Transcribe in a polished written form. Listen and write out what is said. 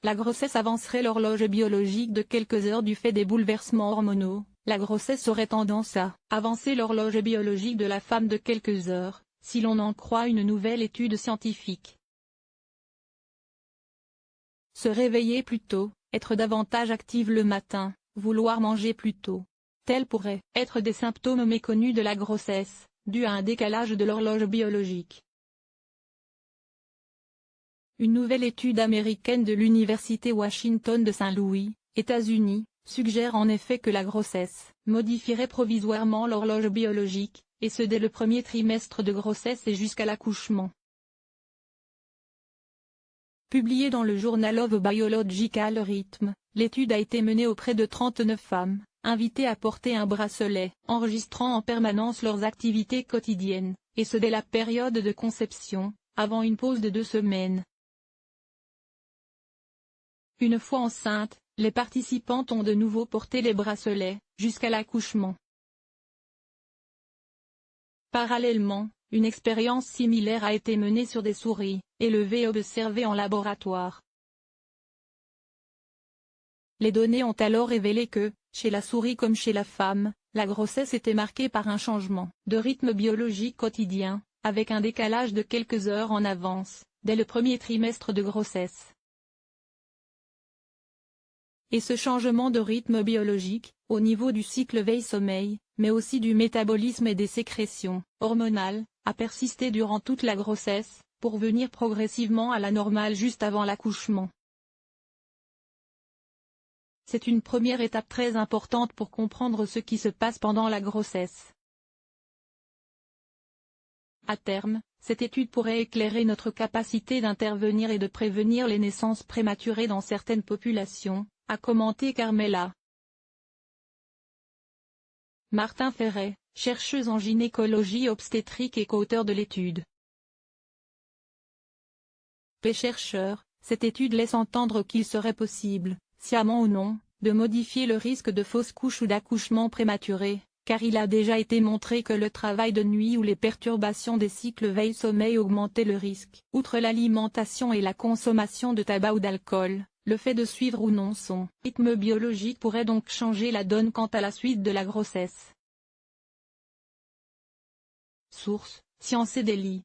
la grossesse avancerait l'horloge biologique de quelques heures du fait des bouleversements hormonaux. La grossesse aurait tendance à avancer l'horloge biologique de la femme de quelques heures, si l'on en croit une nouvelle étude scientifique. Se réveiller plus tôt, être davantage active le matin, vouloir manger plus tôt. Tels pourraient être des symptômes méconnus de la grossesse, dus à un décalage de l'horloge biologique. Une nouvelle étude américaine de l'Université Washington de Saint-Louis, États-Unis, suggère en effet que la grossesse modifierait provisoirement l'horloge biologique, et ce dès le premier trimestre de grossesse et jusqu'à l'accouchement. Publiée dans le Journal of Biological Rhythm, l'étude a été menée auprès de 39 femmes, invitées à porter un bracelet, enregistrant en permanence leurs activités quotidiennes, et ce dès la période de conception, avant une pause de 2 semaines. Une fois enceintes, les participantes ont de nouveau porté les bracelets, jusqu'à l'accouchement. Parallèlement, une expérience similaire a été menée sur des souris, élevées et observées en laboratoire. Les données ont alors révélé que, chez la souris comme chez la femme, la grossesse était marquée par un changement de rythme biologique quotidien, avec un décalage de quelques heures en avance, dès le premier trimestre de grossesse. Et ce changement de rythme biologique, au niveau du cycle veille-sommeil, mais aussi du métabolisme et des sécrétions hormonales, a persisté durant toute la grossesse, pour venir progressivement à la normale juste avant l'accouchement. C'est une première étape très importante pour comprendre ce qui se passe pendant la grossesse. À terme, cette étude pourrait éclairer notre capacité d'intervenir et de prévenir les naissances prématurées dans certaines populations, a commenté Carmela Martin Ferret, chercheuse en gynécologie obstétrique et co-auteur de l'étude. Les chercheurs, cette étude laisse entendre qu'il serait possible, sciemment ou non, de modifier le risque de fausse couche ou d'accouchement prématuré, car il a déjà été montré que le travail de nuit ou les perturbations des cycles veille-sommeil augmentaient le risque. Outre l'alimentation et la consommation de tabac ou d'alcool, le fait de suivre ou non son rythme biologique pourrait donc changer la donne quant à la suite de la grossesse. Source: Science et Daily.